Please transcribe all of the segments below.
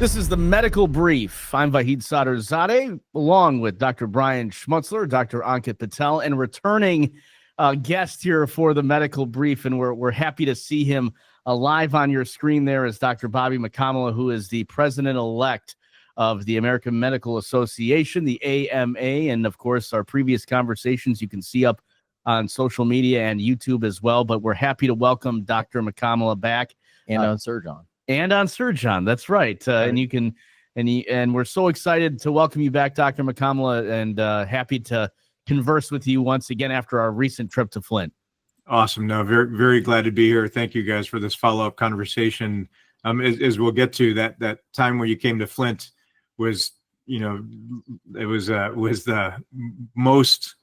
This is the Medical Brief. I'm Vahid Sadrzadeh, along with Dr. Brian Schmutzler, Dr. Ankit Patel, and returning guest here for the Medical Brief, and we're happy to see him live on your screen. There is Dr. Bobby Mukkamala, who is the president-elect of the American Medical Association, the AMA, and of course our previous conversations you can see up on social media and YouTube as well. But we're happy to welcome Dr. Mukkamala back. And on Surgeon. And on Surgeon, that's right. And you can, and we're so excited to welcome you back, Dr. Mukkamala, and happy to converse with you once again after our recent trip to Flint. Awesome. No, very, very glad to be here. Thank you guys for this follow-up conversation. As we'll get to, that time when you came to Flint was, it was the most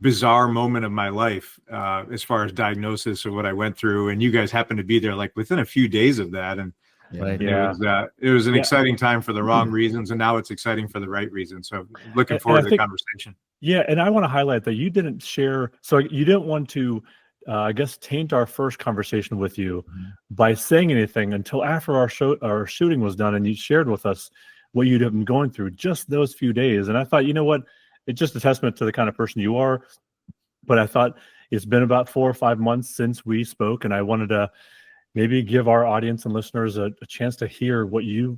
bizarre moment of my life as far as diagnosis of what I went through. And you guys happened to be there like within a few days of that. And it was an exciting time for the wrong reasons. And now it's exciting for the right reasons. So looking forward to the conversation. Yeah. And I want to highlight that you didn't share. So you didn't want to, I guess, taint our first conversation with you by saying anything until after our shooting was done. And you shared with us what you'd have been going through just those few days. And I thought, you know what? It's just a testament to the kind of person you are. But I thought it's been about 4 or 5 months since we spoke, and I wanted to maybe give our audience and listeners a chance to hear what you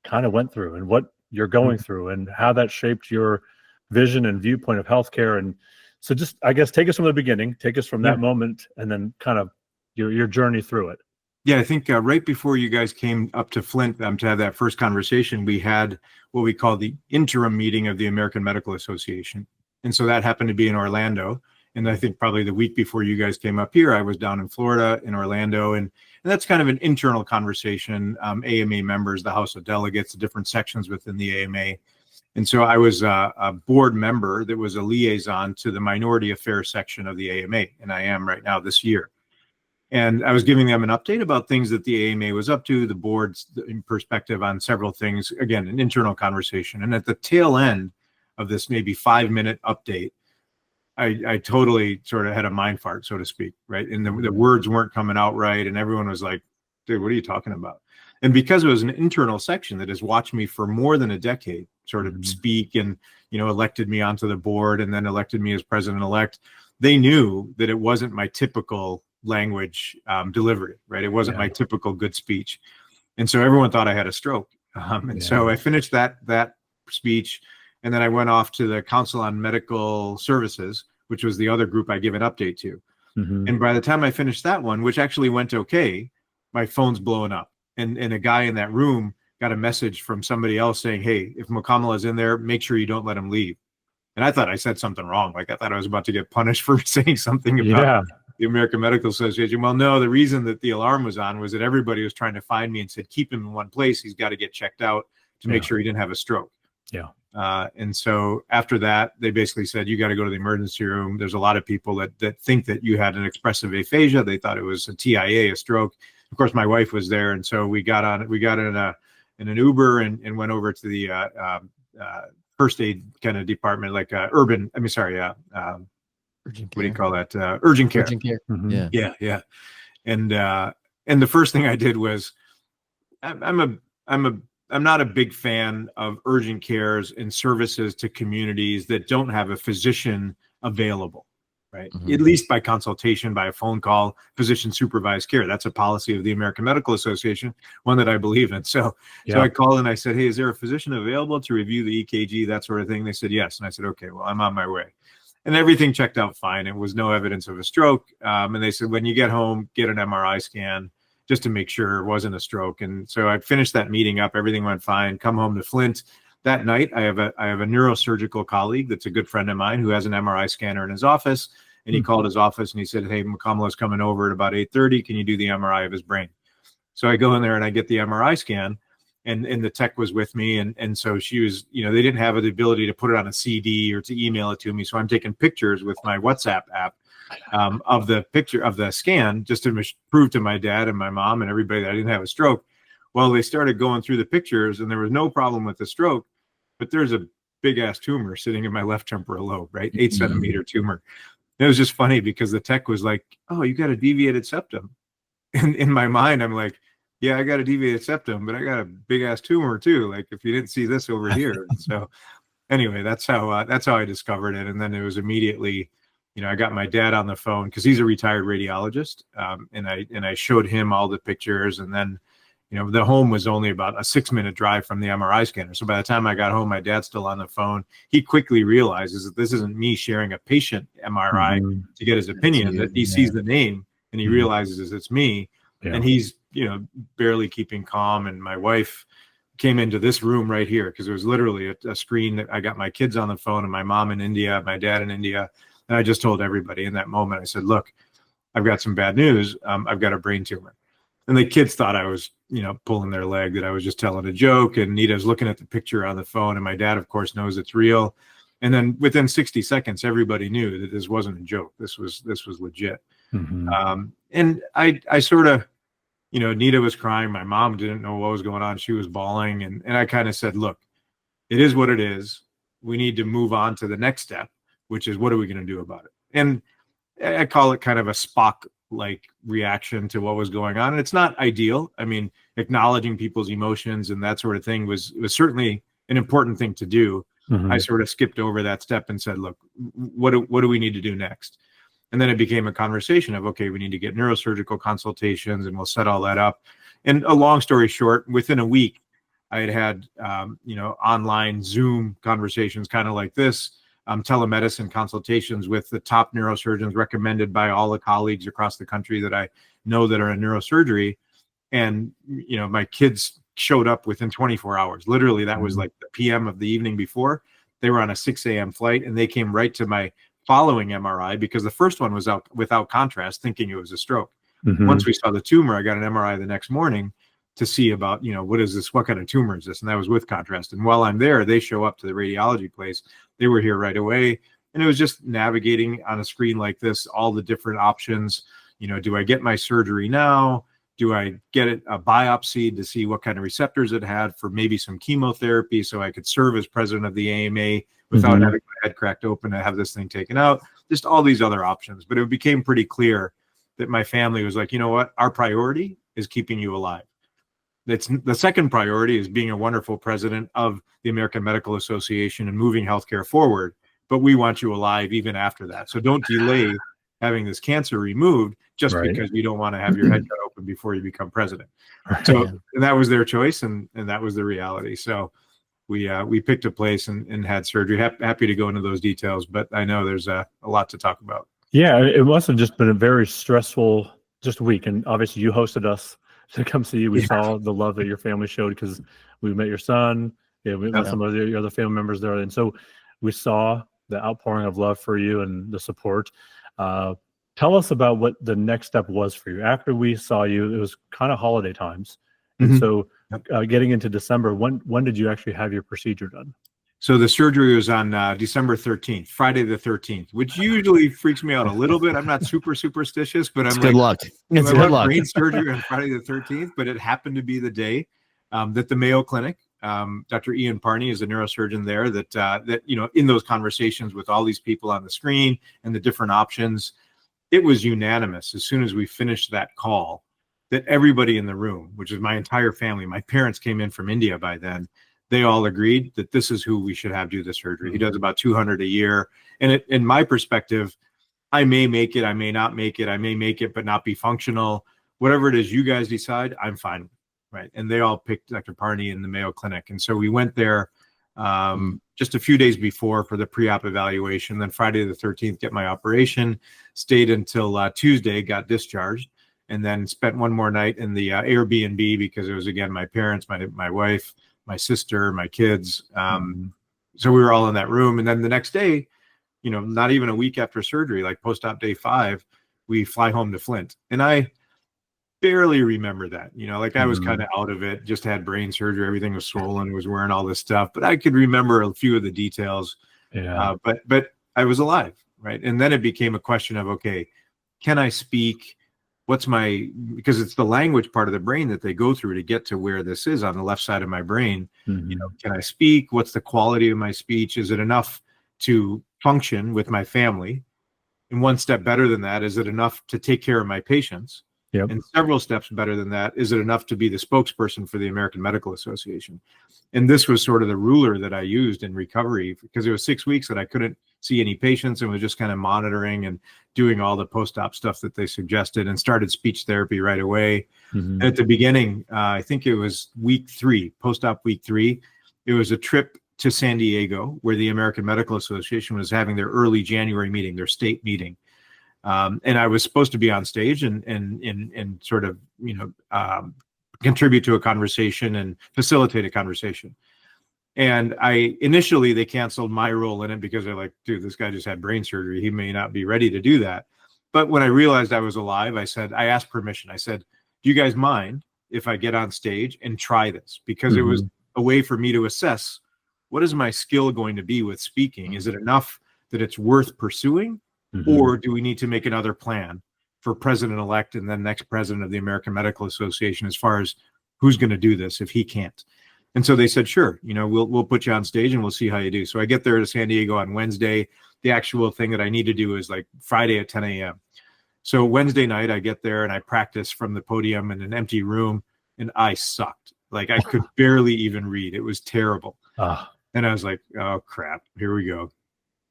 kind of went through and what you're going through and how that shaped your vision and viewpoint of healthcare. And so just, I guess, take us from the beginning, take us from that moment, and then kind of your journey through it. Yeah, I think right before you guys came up to Flint to have that first conversation, we had what we call the interim meeting of the American Medical Association. And so that happened to be in Orlando. And I think probably the week before you guys came up here, I was down in Florida, in Orlando. And that's kind of an internal conversation, AMA members, the House of Delegates, the different sections within the AMA. And so I was a board member that was a liaison to the Minority Affairs section of the AMA. And I am right now this year. And I was giving them an update about things that the AMA was up to, the board's perspective on several things, again, an internal conversation. And at the tail end of this maybe 5-minute update, I totally sort of had a mind fart, so to speak, right? And the words weren't coming out right. And everyone was like, dude, what are you talking about? And because it was an internal section that has watched me for more than a decade sort of speak and, elected me onto the board and then elected me as president-elect, they knew that it wasn't my typical language delivery, right? It wasn't my typical good speech. And so everyone thought I had a stroke. So I finished that speech, and then I went off to the Council on Medical Services, which was the other group I give an update to. And by the time I finished that one, which actually went okay, my phone's blowing up. And a guy in that room got a message from somebody else saying, hey, if Mukkamala is in there, make sure you don't let him leave. And I thought I said something wrong. Like I thought I was about to get punished for saying something about the American Medical Association. Well, no, the reason that the alarm was on was that everybody was trying to find me and said, keep him in one place. He's got to get checked out to make sure he didn't have a stroke. And so after that, they basically said, you got to go to the emergency room. There's a lot of people that think that you had an expressive aphasia. They thought it was a TIA, a stroke. Of course, my wife was there. And so we got in an Uber and went over to the first aid kind of department, like urgent care. What do you call that? Urgent care. Urgent care. Yeah. And the first thing I did was, I'm not a big fan of urgent cares and services to communities that don't have a physician available, right? At least by consultation, by a phone call, physician supervised care. That's a policy of the American Medical Association, one that I believe in. So I called and I said, hey, is there a physician available to review the EKG, that sort of thing? They said, yes. And I said, okay, well, I'm on my way. And everything checked out fine. It was no evidence of a stroke. And they said, when you get home, get an MRI scan just to make sure it wasn't a stroke. And so I finished that meeting up. Everything went fine. Come home to Flint. That night, I have a neurosurgical colleague that's a good friend of mine who has an MRI scanner in his office. And he called his office and he said, hey, Mukkamala's coming over at about 8:30. Can you do the MRI of his brain? So I go in there and I get the MRI scan. And the tech was with me. And so she was, they didn't have the ability to put it on a CD or to email it to me. So I'm taking pictures with my WhatsApp app of the picture of the scan just to prove to my dad and my mom and everybody that I didn't have a stroke. Well, they started going through the pictures and there was no problem with the stroke, but there's a big ass tumor sitting in my left temporal lobe, right? 8-centimeter tumor. And it was just funny because the tech was like, oh, you got a deviated septum. And in my mind, I'm like, yeah, I got a deviated septum, but I got a big ass tumor too. Like if you didn't see this over here. So anyway, that's how I discovered it. And then it was immediately, I got my dad on the phone because he's a retired radiologist, and I showed him all the pictures. And then, the home was only about a 6-minute drive from the MRI scanner. So by the time I got home, my dad's still on the phone. He quickly realizes that this isn't me sharing a patient MRI to get his opinion, that he sees the name and he realizes it's me. Yeah. And he's, barely keeping calm. And my wife came into this room right here because it was literally a screen that I got my kids on the phone and my mom in India, my dad in India. And I just told everybody in that moment, I said, look, I've got some bad news. I've got a brain tumor. And the kids thought I was, pulling their leg, that I was just telling a joke. And Nita's looking at the picture on the phone. And my dad, of course, knows it's real. And then within 60 seconds, everybody knew that this wasn't a joke. This was legit. And I sort of, Nita was crying. My mom didn't know what was going on. She was bawling. And I kind of said, look, it is what it is. We need to move on to the next step, which is what are we going to do about it? And I call it kind of a Spock-like reaction to what was going on. And it's not ideal. I mean, acknowledging people's emotions and that sort of thing was certainly an important thing to do. I sort of skipped over that step and said, look, what do we need to do next? And then it became a conversation of, okay, we need to get neurosurgical consultations and we'll set all that up. And a long story short, within a week, I had online Zoom conversations kind of like this, telemedicine consultations with the top neurosurgeons recommended by all the colleagues across the country that I know that are in neurosurgery. And, my kids showed up within 24 hours. Literally, that was like the PM of the evening before. They were on a 6 a.m. flight and they came right to my following MRI because the first one was out without contrast, thinking it was a stroke. Once we saw the tumor, I got an MRI the next morning to see about, what is this? What kind of tumor is this? And that was with contrast. And while I'm there, they show up to the radiology place. They were here right away. And it was just navigating on a screen like this, all the different options. Do I get my surgery now? Do I get a biopsy to see what kind of receptors it had for maybe some chemotherapy so I could serve as president of the AMA without having my head cracked open to have this thing taken out? Just all these other options. But it became pretty clear that my family was like, you know what? Our priority is keeping you alive. The second priority is being a wonderful president of the American Medical Association and moving healthcare forward. But we want you alive even after that. So don't delay having this cancer removed just because you don't want to have your head cut open before you become president. So and that was their choice, and that was the reality. So we picked a place and had surgery. Happy to go into those details, but I know there's a lot to talk about. Yeah, it must have just been a very stressful week. And obviously you hosted us to come see you. We saw the love that your family showed because we met your son. Yeah, we met some of your other family members there. And so we saw the outpouring of love for you and the support. Tell us about what the next step was for you. After we saw you, it was kind of holiday times. And so getting into December, when did you actually have your procedure done? So the surgery was on December 13th, Friday the 13th, which usually freaks me out a little bit. I'm not super superstitious, but I'm good luck. It's good luck. Brain surgery on Friday the 13th, but it happened to be the day that the Mayo Clinic, Dr. Ian Parney is a neurosurgeon there that in those conversations with all these people on the screen and the different options, it was unanimous as soon as we finished that call that everybody in the room, which is my entire family, my parents came in from India by then, they all agreed that this is who we should have do the surgery. He does about 200 a year. And in my perspective, I may make it, I may not make it, I may make it, but not be functional. Whatever it is you guys decide, I'm fine. Right. And they all picked Dr. Parney in the Mayo Clinic. And so we went there just a few days before for the pre-op evaluation. Then Friday the 13th, get my operation, stayed until Tuesday, got discharged, and then spent one more night in the Airbnb because it was, again, my parents, my wife, my sister, my kids. So we were all in that room. And then the next day, not even a week after surgery, like post-op day 5, we fly home to Flint. And I barely remember that, I was kind of out of it, just had brain surgery. Everything was swollen, was wearing all this stuff, but I could remember a few of the details. But I was alive. Right. And then it became a question of, okay, can I speak? Because it's the language part of the brain that they go through to get to where this is on the left side of my brain. Can I speak? What's the quality of my speech? Is it enough to function with my family? And one step better than that, is it enough to take care of my patients? Yep. And several steps better than that, is it enough to be the spokesperson for the American Medical Association? And this was sort of the ruler that I used in recovery, because it was 6 weeks that I couldn't see any patients and was just kind of monitoring and doing all the post-op stuff that they suggested, and started speech therapy right away. Mhm. At the beginning, I think it was week 3, post-op week 3, it was a trip to San Diego where the American Medical Association was having their early January meeting, their state meeting. And I was supposed to be on stage and sort of, contribute to a conversation and facilitate a conversation. And initially they canceled my role in it because they're like, dude, this guy just had brain surgery. He may not be ready to do that. But when I realized I was alive, I asked permission. I said, do you guys mind if I get on stage and try this? Because it was a way for me to assess, what is my skill going to be with speaking? Is it enough that it's worth pursuing? Or do we need to make another plan for president-elect and then next president of the American Medical Association, as far as who's going to do this if he can't? And so they said, sure, we'll put you on stage and we'll see how you do. So I get there to San Diego on Wednesday. The actual thing that I need to do is like Friday at 10 a.m. So Wednesday night I get there and I practice from the podium in an empty room, and I sucked. Like I could barely even read. It was terrible. And I was like, oh crap, here we go.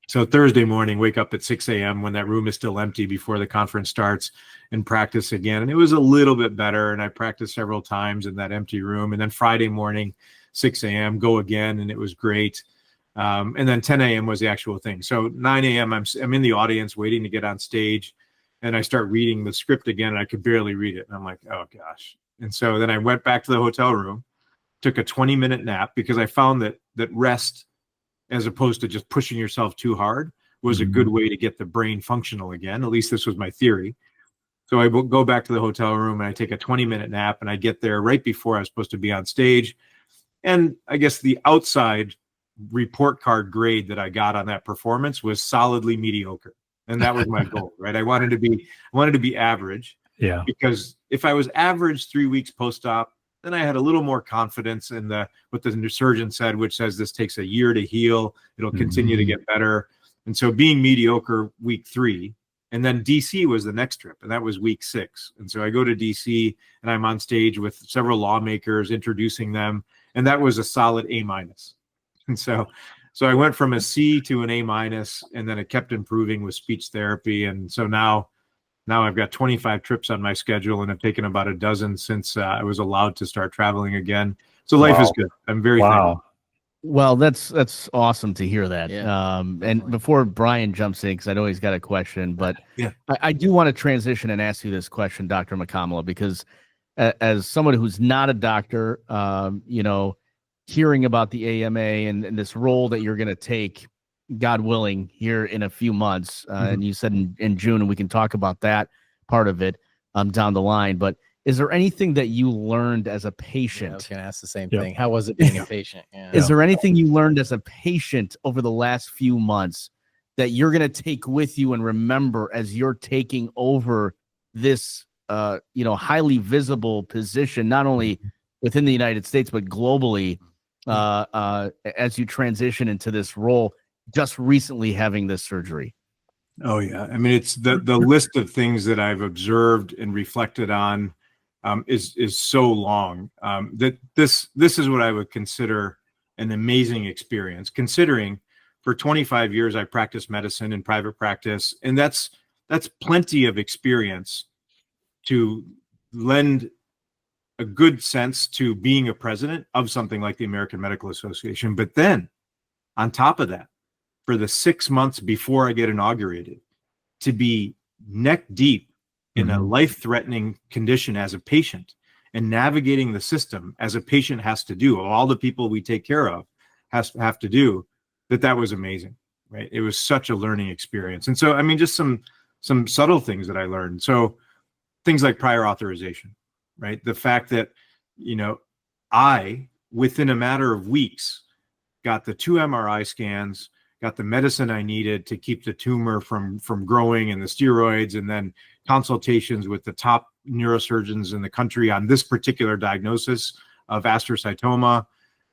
So Thursday morning, wake up at 6 a.m. when that room is still empty before the conference starts, and practice again. And it was a little bit better. And I practiced several times in that empty room. And then Friday morning, 6 a.m., go again. And it was great. And then 10 a.m. was the actual thing. So 9 a.m., I'm in the audience waiting to get on stage. And I start reading the script again, and I could barely read it. And I'm like, oh gosh. And so then I went back to the hotel room, took a 20-minute nap, because I found that rest, as opposed to just pushing yourself too hard, was a good way to get the brain functional again. At least this was my theory. So I will go back to the hotel room and I take a 20-minute nap, and I get there right before I was supposed to be on stage. And I guess the outside report card grade that I got on that performance was solidly mediocre. And that was my goal, right? I wanted to be average. Yeah. Because if I was average 3 weeks post-op, then I had a little more confidence in what the surgeon said, which says this takes a year to heal. It'll continue to get better. And so being mediocre week 3, and then DC was the next trip, and that was week 6. And so I go to DC and I'm on stage with several lawmakers introducing them. And that was a solid A-. And so I went from a C to an A-, and then it kept improving with speech therapy. And so now I've got 25 trips on my schedule, and I've taken about a dozen since I was allowed to start traveling again. So life is good. I'm very thankful. Well, that's awesome to hear that. Yeah, and before Brian jumps in, because I know he's got a question, but Yeah. I do want to transition and ask you this question, Dr. Mukkamala, because as someone who's not a doctor, hearing about the AMA and this role that you're going to take, God willing, here in a few months, and you said in June, and we can talk about that part of it down the line. But is there anything that you learned as a patient? I was going to ask the same Yep. thing. How was it being a patient? Yeah. Is there anything you learned as a patient over the last few months that you're going to take with you and remember as you're taking over this, highly visible position, not only within the United States, but globally, as you transition into this role, just recently having this surgery? Oh yeah. I mean, it's the list of things that I've observed and reflected on is so long that this is what I would consider an amazing experience, considering for 25 years I practiced medicine in private practice, and that's plenty of experience to lend a good sense to being a president of something like the American Medical Association. But then on top of that, for the 6 months before I get inaugurated, to be neck deep in a life-threatening condition as a patient and navigating the system as a patient has to do, all the people we take care of have to do, that was amazing, right? It was such a learning experience. And so, I mean, just some subtle things that I learned. So things like prior authorization, right? The fact that, I, within a matter of weeks, got the 2 MRI scans, got the medicine I needed to keep the tumor from growing, and the steroids, and then consultations with the top neurosurgeons in the country on this particular diagnosis of astrocytoma,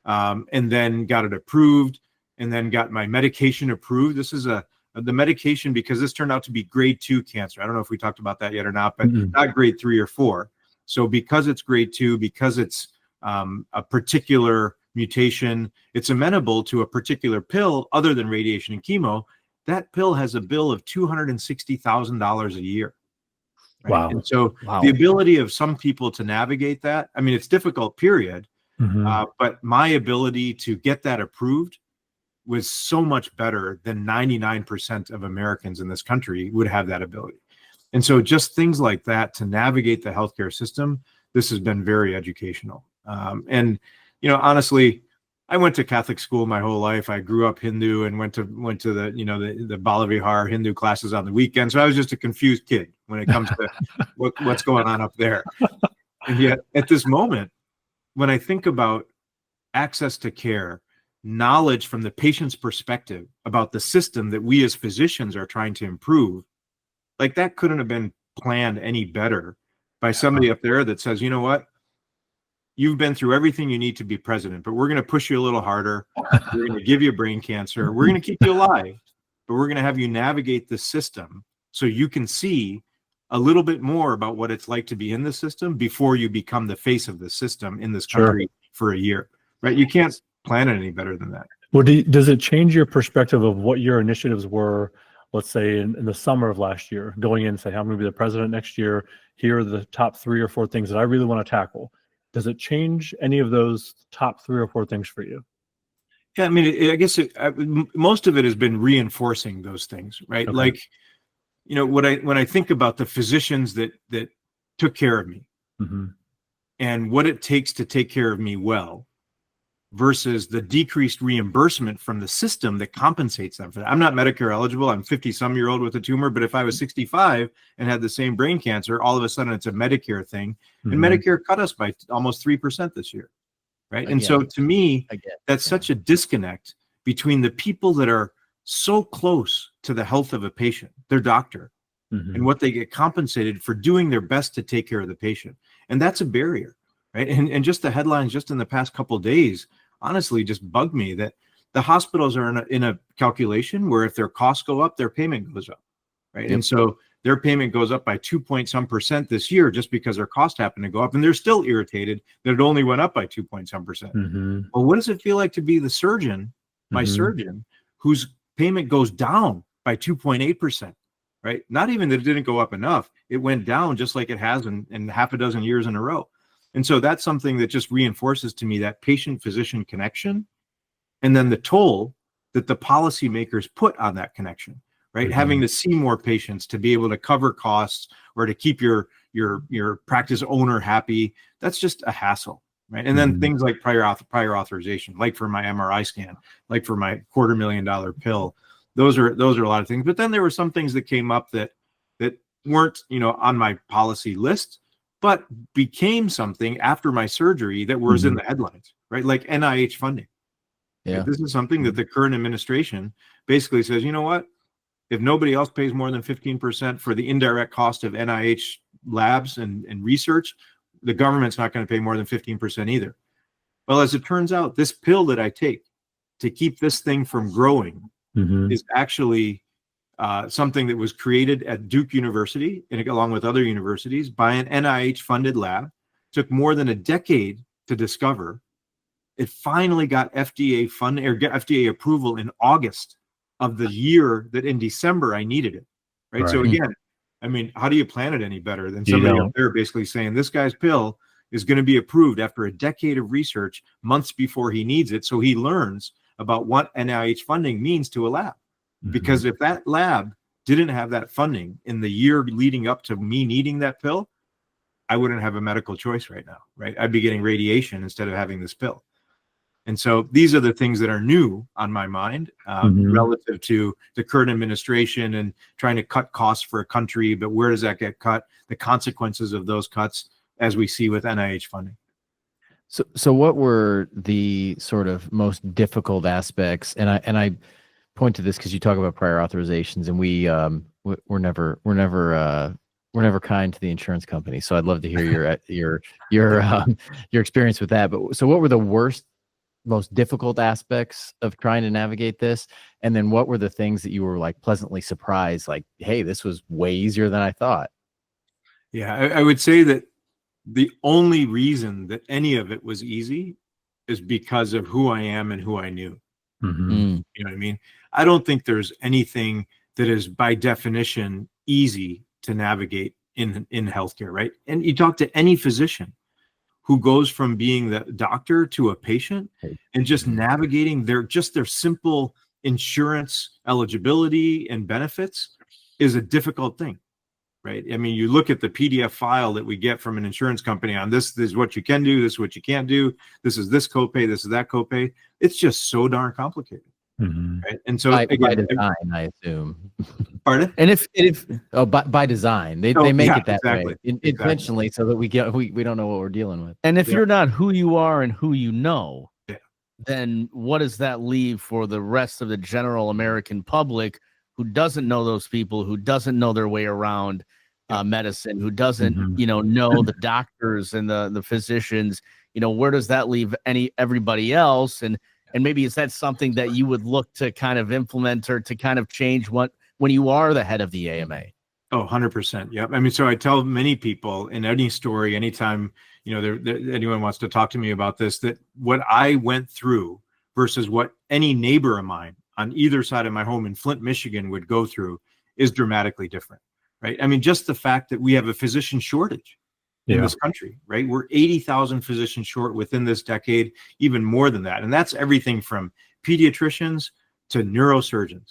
and then got it approved, and then got my medication approved. This is a the medication, because this turned out to be grade 2 cancer. I don't know if we talked about that yet or not, but Mm-mm. not grade 3 or 4. So because it's grade 2, because it's a particular mutation, it's amenable to a particular pill other than radiation and chemo. That pill has a bill of $260,000 a year. Right? Wow. And so Wow. the ability of some people to navigate that, I mean, it's difficult, period. Mhm. But my ability to get that approved was so much better than 99% of Americans in this country would have that ability. And so just things like that to navigate the healthcare system, this has been very educational. And, you know, honestly, I went to Catholic school my whole life. I grew up Hindu and went to the, you know, the Balavihar Hindu classes on the weekend. So I was just a confused kid when it comes to what's going on up there. And yet at this moment, when I think about access to care, knowledge from the patient's perspective about the system that we as physicians are trying to improve, like that couldn't have been planned any better by somebody up there that says, you know what, you've been through everything you need to be president, but we're going to push you a little harder. We're going to give you brain cancer. We're going to keep you alive, but we're going to have you navigate the system so you can see a little bit more about what it's like to be in the system before you become the face of the system in this country for a year, right? You can't plan it any better than that. Well, does it change your perspective of what your initiatives were, let's say in the summer of last year, going in and say, I'm going to be the president next year. Here are the top 3 or 4 things that I really want to tackle. Does it change any of those top 3 or 4 things for you? Yeah, I mean, I guess most of it has been reinforcing those things, right? Okay. Like, you know, when I think about the physicians that took care of me Mm-hmm. and what it takes to take care of me well versus the decreased reimbursement from the system that compensates them for that. I'm not Medicare eligible. I'm 50-some-year-old with a tumor, but if I was 65 and had the same brain cancer, all of a sudden it's a Medicare thing. Mm-hmm. And Medicare cut us by almost 3% this year, right? Again. And so to me, Again, that's yeah. such a disconnect between the people that are so close to the health of a patient, their doctor, Mm-hmm. and what they get compensated for doing their best to take care of the patient. And that's a barrier, right? And just the headlines just in the past couple of days, honestly, just bugged me that the hospitals are in a calculation where if their costs go up, their payment goes up, right? Yep. And so their payment goes up by 2-point-some% this year just because their costs happen to go up. And they're still irritated that it only went up by 2-point-some%. Mm-hmm. Well, what does it feel like to be the surgeon, my Mhm. surgeon, whose payment goes down by 2.8%, right? Not even that it didn't go up enough. It went down just like it has in half a dozen years in a row. And so that's something that just reinforces to me that patient-physician connection and then the toll that the policymakers put on that connection, right? Mhm. Having to see more patients to be able to cover costs or to keep your practice owner happy, that's just a hassle, right? And then Mhm. things like prior authorization, like for my MRI scan, like for my $250,000 pill, those are a lot of things. But then there were some things that came up that weren't, you know, on my policy list, but became something after my surgery that was in the headlines, right? Like NIH funding. Yeah. Right? This is something that the current administration basically says, you know what? If nobody else pays more than 15% for the indirect cost of NIH labs and research, the government's not going to pay more than 15% either. Well, as it turns out, this pill that I take to keep this thing from growing Mm-hmm. is actually something that was created at Duke University and along with other universities by an NIH-funded lab. Took more than a decade to discover. It finally got FDA funding or FDA approval in August of the year that in December I needed it. Right. So Right. again, I mean, how do you plan it any better than You somebody don't. up there basically saying this guy's pill is going to be approved after a decade of research months before he needs it. So he learns about what NIH funding means to a lab. Because if that lab didn't have that funding in the year leading up to me needing that pill, I wouldn't have a medical choice right now, right? I'd be getting radiation instead of having this pill. And so these are the things that are new on my mind relative to the current administration and trying to cut costs for a country. But where does that get cut? The consequences of those cuts, as we see with NIH funding. So what were the sort of most difficult aspects? And I point to this because you talk about prior authorizations, and we're never kind to the insurance company. So I'd love to hear your experience with that. But so what were the worst most difficult aspects of trying to navigate this? And then what were the things that you were like pleasantly surprised, like, hey, this was way easier than I thought? Yeah, I would say that the only reason that any of it was easy is because of who I am and who I knew. Mm. You know what I mean? I don't think there's anything that is by definition easy to navigate in healthcare, right? And you talk to any physician who goes from being the doctor to a patient and just navigating their simple insurance eligibility and benefits is a difficult thing, right? I mean, you look at the PDF file that we get from an insurance company on this is what you can do, this is what you can't do, this is this copay, this is that copay. It's just so darn complicated. Right? And so by again, design, I assume. pardon? And if By design, they make it that way intentionally, so that we don't know what we're dealing with. And if you're not who you are and who you know, Yeah. then what does that leave for the rest of the general American public who doesn't know those people, who doesn't know their way around medicine, who doesn't, know the doctors and the physicians? Where does that leave everybody else? And maybe is that something that you would look to kind of implement or to kind of change when you are the head of the AMA? Oh, 100%. Yep. I mean, so I tell many people in any story, anytime, anyone wants to talk to me about this, that what I went through versus what any neighbor of mine on either side of my home in Flint, Michigan would go through is dramatically different, right? I mean, just the fact that we have a physician shortage in this country, right? We're 80,000 physicians short within this decade, even more than that. And that's everything from pediatricians to neurosurgeons.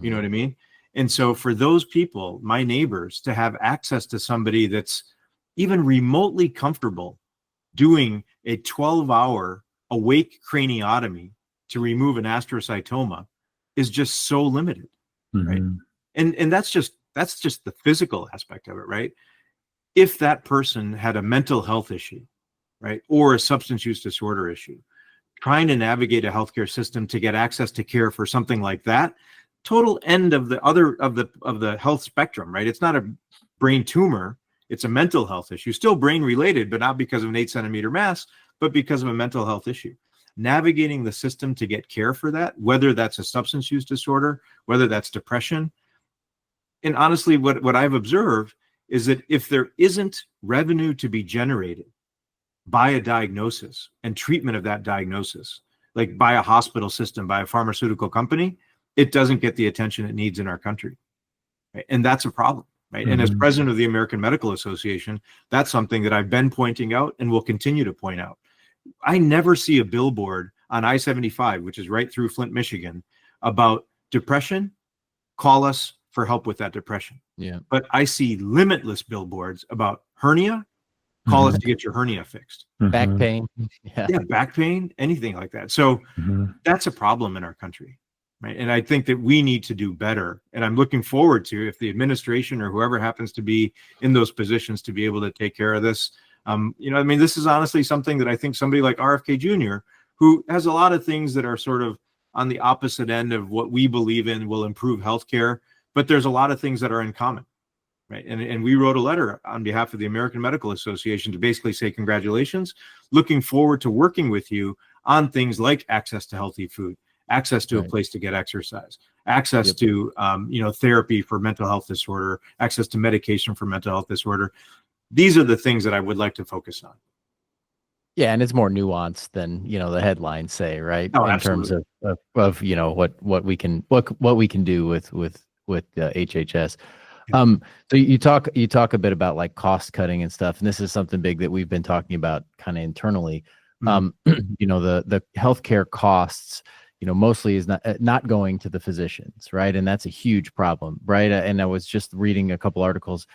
You know what I mean? And so for those people, my neighbors, to have access to somebody that's even remotely comfortable doing a 12-hour awake craniotomy to remove an astrocytoma is just so limited, right? And that's just the physical aspect of it, right? If that person had a mental health issue, right, or a substance use disorder issue, trying to navigate a healthcare system to get access to care for something like that, total end of the health spectrum, right? It's not a brain tumor, it's a mental health issue, still brain related, but not because of an 8-centimeter mass, but because of a mental health issue. Navigating the system to get care for that, whether that's a substance use disorder, whether that's depression. And honestly, what I've observed is that if there isn't revenue to be generated by a diagnosis and treatment of that diagnosis, like by a hospital system, by a pharmaceutical company, it doesn't get the attention it needs in our country. Right? And that's a problem, right? And as president of the American Medical Association, that's something that I've been pointing out and will continue to point out. I never see a billboard on I-75, which is right through Flint, Michigan, about depression. Call us for help with that depression. Yeah. But I see limitless billboards about hernia. Call us to get your hernia fixed. Back pain. Yeah, back pain, anything like that. So that's a problem in our country, right? And I think that we need to do better. And I'm looking forward to, if the administration or whoever happens to be in those positions, to be able to take care of this. I mean, this is honestly something that I think somebody like RFK Jr., who has a lot of things that are sort of on the opposite end of what we believe in will improve healthcare, but there's a lot of things that are in common, right? And we wrote a letter on behalf of the American Medical Association to basically say, congratulations, looking forward to working with you on things like access to healthy food, access to a place to get exercise, access to, therapy for mental health disorder, access to medication for mental health disorder. These are the things that I would like to focus on. Yeah, and it's more nuanced than the headlines say, right? Oh, in absolutely. terms of what we can do with HHS. So you talk a bit about like cost cutting and stuff, and this is something big that we've been talking about kind of internally. The healthcare costs, mostly is not going to the physicians, right? And that's a huge problem, right? And I was just reading a couple articles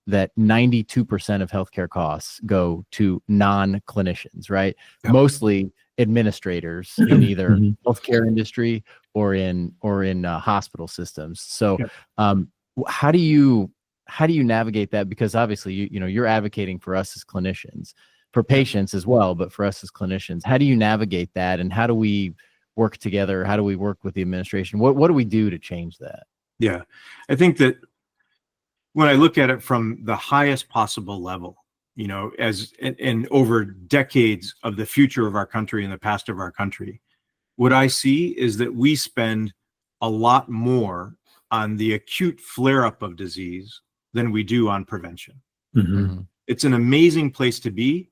that 92% of healthcare costs go to non-clinicians, right? Yep. Mostly administrators in either healthcare industry or in hospital systems. So, how do you navigate that? Because obviously, you're advocating for us as clinicians, for patients as well, but for us as clinicians, how do you navigate that? And how do we work together? How do we work with the administration? What do we do to change that? Yeah, I think that when I look at it from the highest possible level, as and over decades of the future of our country and the past of our country, what I see is that we spend a lot more on the acute flare-up of disease than we do on prevention. Mm-hmm. It's an amazing place to be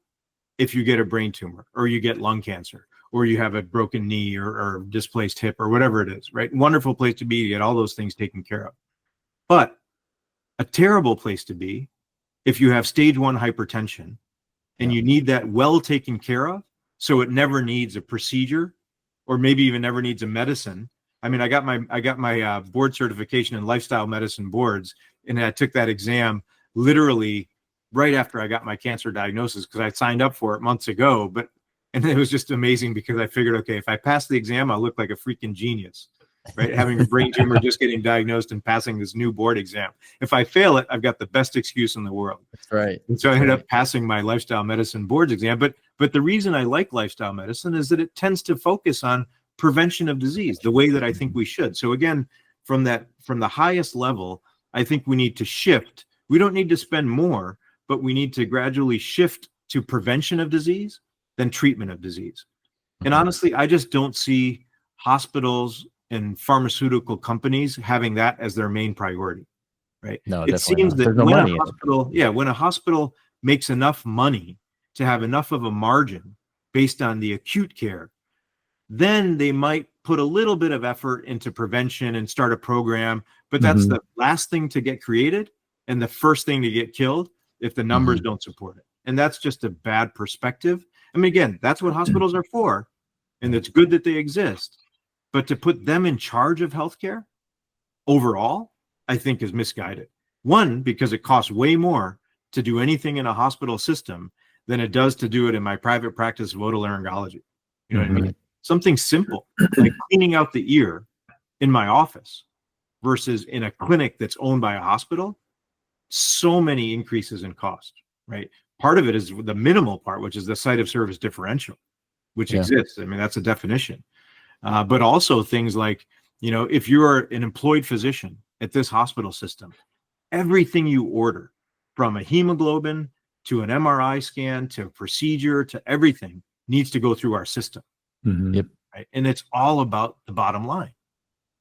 if you get a brain tumor or you get lung cancer or you have a broken knee or displaced hip or whatever it is, right? Wonderful place to be to get all those things taken care of. But a terrible place to be if you have stage 1 hypertension and you need that well taken care of, so it never needs a procedure or maybe even never needs a medicine. I mean, I got my board certification in lifestyle medicine boards, and I took that exam literally right after I got my cancer diagnosis because I signed up for it months ago. And it was just amazing because I figured, okay, if I pass the exam, I'll look like a freaking genius, right? Having a brain tumor, just getting diagnosed and passing this new board exam. If I fail it, I've got the best excuse in the world. That's right. And so I ended up passing my lifestyle medicine boards exam. But the reason I like lifestyle medicine is that it tends to focus on prevention of disease the way that I think we should. So again, from the highest level, I think we need to shift. We don't need to spend more, but we need to gradually shift to prevention of disease than treatment of disease. And honestly, I just don't see hospitals and pharmaceutical companies having that as their main priority, right? No, it seems not. that No when a hospital makes enough money to have enough of a margin based on the acute care, then they might put a little bit of effort into prevention and start a program, but that's the last thing to get created and the first thing to get killed if the numbers don't support it. And that's just a bad perspective. I mean, again, that's what hospitals are for, and it's good that they exist. But to put them in charge of healthcare overall, I think is misguided. One, because it costs way more to do anything in a hospital system than it does to do it in my private practice of otolaryngology. You know what I mean? Something simple like cleaning out the ear in my office versus in a clinic that's owned by a hospital. So many increases in cost, right? Part of it is the minimal part, which is the site of service differential, which exists. I mean, that's a definition. But also things like, if you're an employed physician at this hospital system, everything you order from a hemoglobin to an MRI scan to a procedure to everything needs to go through our system. Yep. Right? And it's all about the bottom line,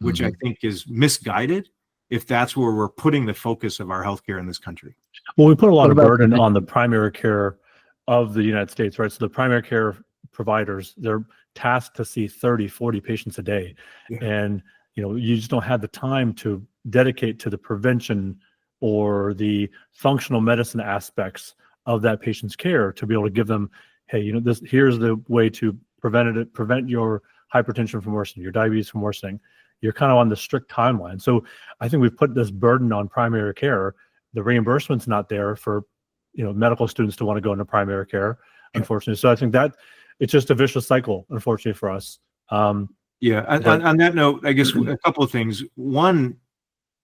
which I think is misguided if that's where we're putting the focus of our healthcare in this country. Well, we put a lot of burden on the primary care of the United States, right? So the primary care providers, they're tasked to see 30, 40 patients a day. Yeah. And, you just don't have the time to dedicate to the prevention or the functional medicine aspects of that patient's care to be able to give them, hey, here's the way to prevent your hypertension from worsening, your diabetes from worsening. You're kind of on the strict timeline. So I think we've put this burden on primary care. The reimbursement's not there for, medical students to want to go into primary care, unfortunately. So I think that it's just a vicious cycle, unfortunately, for us. On that note, I guess a couple of things. One,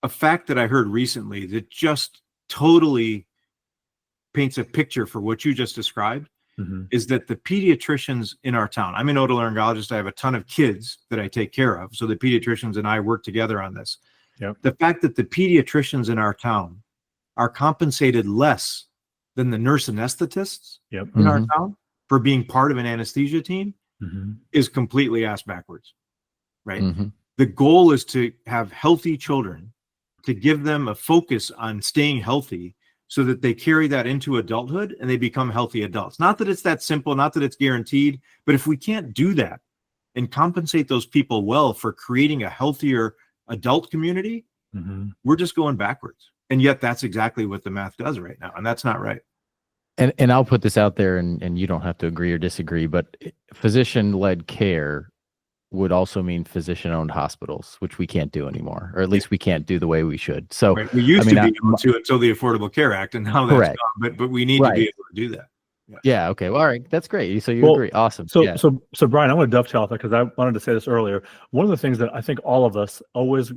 a fact that I heard recently that just totally paints a picture for what you just described is that the pediatricians in our town, I'm an otolaryngologist, I have a ton of kids that I take care of. So the pediatricians and I work together on this. Yep. The fact that the pediatricians in our town are compensated less than the nurse anesthetists in our town for being part of an anesthesia team is completely ass backwards, right? The goal is to have healthy children, to give them a focus on staying healthy so that they carry that into adulthood and they become healthy adults. Not that it's that simple, not that it's guaranteed, but if we can't do that and compensate those people well for creating a healthier adult community, we're just going backwards. And yet that's exactly what the math does right now. And that's not right. And I'll put this out there and you don't have to agree or disagree, but physician-led care would also mean physician-owned hospitals, which we can't do anymore, or at least we can't do the way we should. So we used to be able to until the Affordable Care Act, and now that's gone, but we need to be able to do that. Yeah. Okay. Well, all right. That's great. So you agree. Awesome. So Brian, I want to dovetail that because I wanted to say this earlier. One of the things that I think all of us always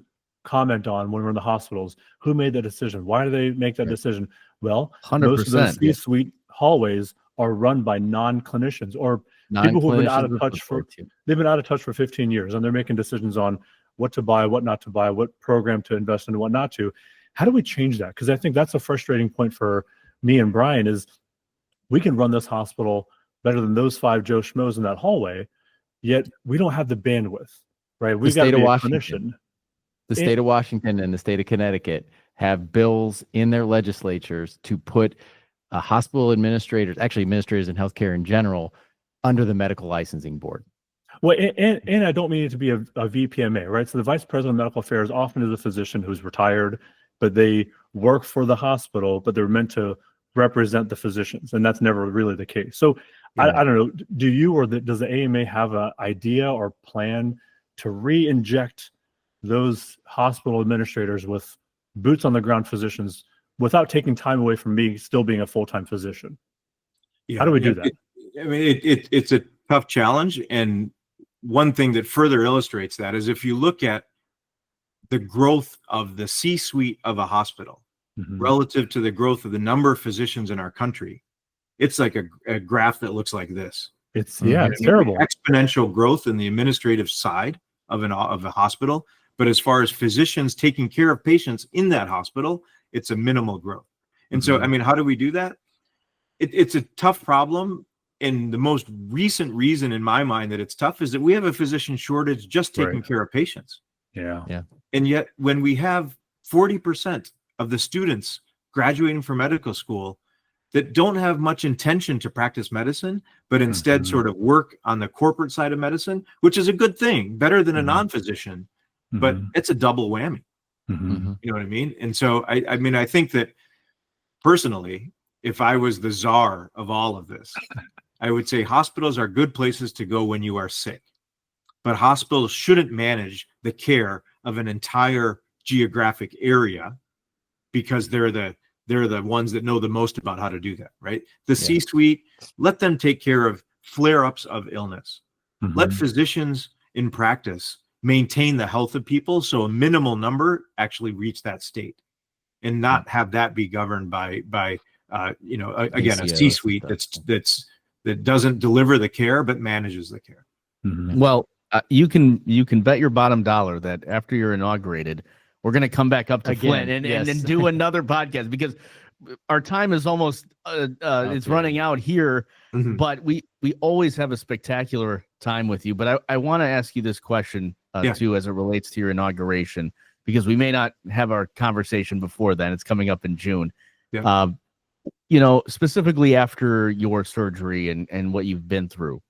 comment on when we're in the hospitals, who made that decision? Why do they make that decision? Well, 100%, most of the C-suite hallways are run by non-clinicians or people who've been out of touch they've been out of touch for 15 years, and they're making decisions on what to buy, what not to buy, what program to invest in, and what not to. How do we change that? Because I think that's a frustrating point for me and Brian is we can run this hospital better than those 5 Joe Schmoes in that hallway, yet we don't have the bandwidth, right? We've got to state of be a Washington. clinician. The state of Washington and the state of Connecticut have bills in their legislatures to put hospital administrators, actually administrators in healthcare in general, under the medical licensing board. Well, and I don't mean it to be a VPMA, right? So the vice president of medical affairs often is a physician who's retired, but they work for the hospital, but they're meant to represent the physicians, and that's never really the case. So Yeah. I don't know, do you or does the AMA have an idea or plan to re-inject those hospital administrators with boots on the ground physicians without taking time away from me still being a full-time physician? Yeah, How do we do that? It's a tough challenge. And one thing that further illustrates that is if you look at the growth of the C-suite of a hospital Mhm. relative to the growth of the number of physicians in our country, it's like a graph that looks like this. It's Mhm. it's terrible. Exponential growth in the administrative side of a hospital, but as far as physicians taking care of patients in that hospital, it's a minimal growth. And so, I mean, how do we do that? It's a tough problem. And the most recent reason in my mind that it's tough is that we have a physician shortage just taking Right. care of patients. Yeah. And yet when we have 40% of the students graduating from medical school that don't have much intention to practice medicine, but instead Mhm. sort of work on the corporate side of medicine, which is a good thing, better than a Mhm. non-physician, but it's a double whammy. Mhm. You know what I mean? And so I mean, I think that personally, if I was the czar of all of this, I would say hospitals are good places to go when you are sick, but hospitals shouldn't manage the care of an entire geographic area because they're the ones that know the most about how to do that, right? The C-suite, let them take care of flare-ups of illness. Let Mhm. physicians in practice maintain the health of people so a minimal number actually reach that state and not have that be governed by again, a ACOs and C-suite stuff. that doesn't deliver the care but manages the care. Mhm. Well, you can bet your bottom dollar that after you're inaugurated, we're going to come back up to Again, Flint and yes. do another podcast because our time is almost it's Okay. running out here. Mhm. But we always have a spectacular time with you. But I want to ask you this question Yeah. too, as it relates to your inauguration, because we may not have our conversation before then. It's coming up in June. Yeah. Specifically after your surgery and what you've been through,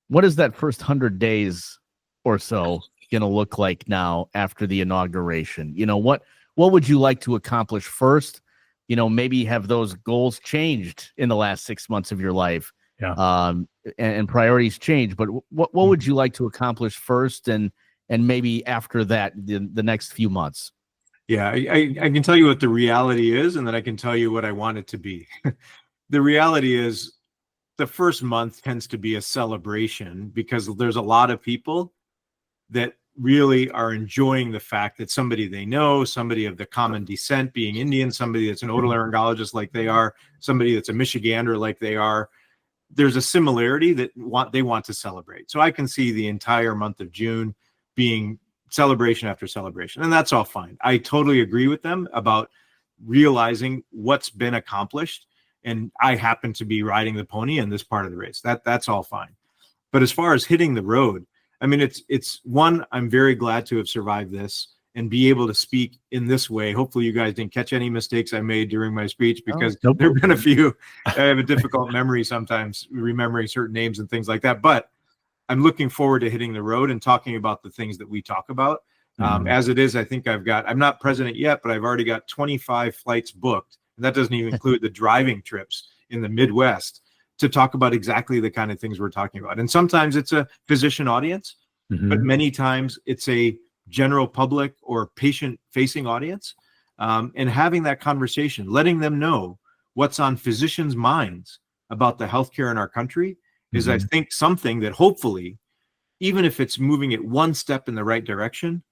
what is that first 100 days or so going to look like now after the inauguration? What would you like to accomplish first? Maybe have those goals changed in the last 6 months of your life. Yeah. And priorities change, but what would you like to accomplish first? And maybe after that, the next few months. Yeah, I can tell you what the reality is, and then I can tell you what I want it to be. The reality is the first month tends to be a celebration because there's a lot of people that really are enjoying the fact that somebody they know, somebody of the common descent being Indian, somebody that's an otolaryngologist like they are, somebody that's a Michigander like they are, there's a similarity that they want to celebrate. So I can see the entire month of June being celebration after celebration, and that's all fine. I totally agree with them about realizing what's been accomplished, and I happen to be riding the pony in this part of the race. That's all fine. But as far as hitting the road, I mean, it's one, I'm very glad to have survived this and be able to speak in this way. Hopefully you guys didn't catch any mistakes I made during my speech, because Nope. there have been a few. I have a difficult memory sometimes remembering certain names and things like that, but I'm looking forward to hitting the road and talking about the things that we talk about. Mhm. As it is, I think I'm not president yet, but I've already got 25 flights booked. And that doesn't even include the driving trips in the Midwest to talk about exactly the kind of things we're talking about. And sometimes it's a physician audience, but Mhm. many times it's a general public or patient facing audience. And having that conversation, letting them know what's on physicians' minds about the healthcare in our country is, I Mhm. think, something that hopefully, even if it's moving it one step in the right direction,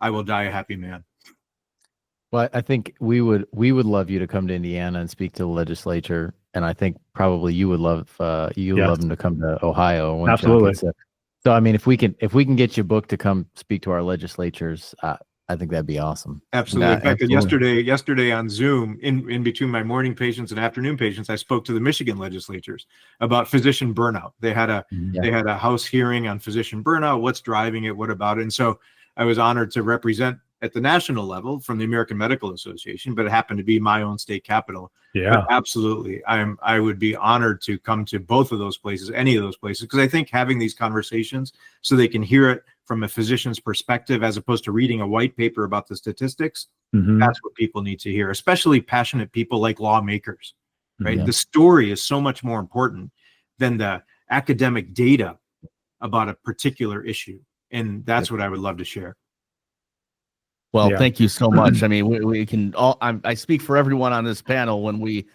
I will die a happy man. Well, I think we would love you to come to Indiana and speak to the legislature, and I think probably you would love Yes. them to come to Ohio. When John Absolutely. gets there. So I mean, if we can get you booked to come speak to our legislatures, I think that'd be awesome. Absolutely. Yeah, In fact, absolutely. yesterday on Zoom, in between my morning patients and afternoon patients, I spoke to the Michigan legislatures about physician burnout. They had Yeah. they had a House hearing on physician burnout. What's driving it? What about it? And so I was honored to represent at the national level from the American Medical Association, but it happened to be my own state capital. Yeah. But absolutely, I would be honored to come to both of those places, any of those places, because I think having these conversations so they can hear it from a physician's perspective, as opposed to reading a white paper about the statistics, Mhm. that's what people need to hear, especially passionate people like lawmakers, right? Yeah. The story is so much more important than the academic data about a particular issue. And that's what I would love to share. Well, Yeah. thank you so much. I mean, we can all. I speak for everyone on this panel when we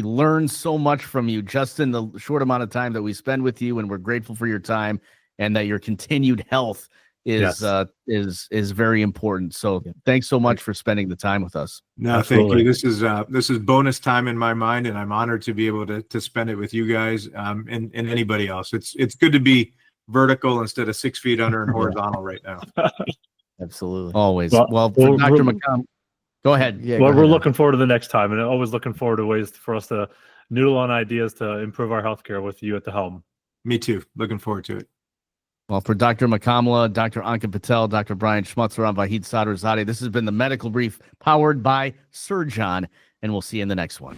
learn so much from you just in the short amount of time that we spend with you, and we're grateful for your time and that your continued health is Yes. is very important. So thanks so much for spending the time with us. No, Absolutely. thank you. This is bonus time in my mind, and I'm honored to be able to spend it with you guys and anybody else. It's good to be vertical instead of 6 feet under and horizontal right now. Absolutely. Always. Well, Well, for we're- Dr. we're- McCom, go ahead. Yeah. Well, go we're ahead. looking forward to the next time, and always looking forward to ways for us to noodle on ideas to improve our healthcare with you at the helm. Me too. Looking forward to it. Well, for Dr. Mukkamala, Dr. Ankit Patel, Dr. Brian Schmutzler, I'm Vahid Sadarzadeh. This has been the Medical Brief powered by Surgeon, and we'll see you in the next one.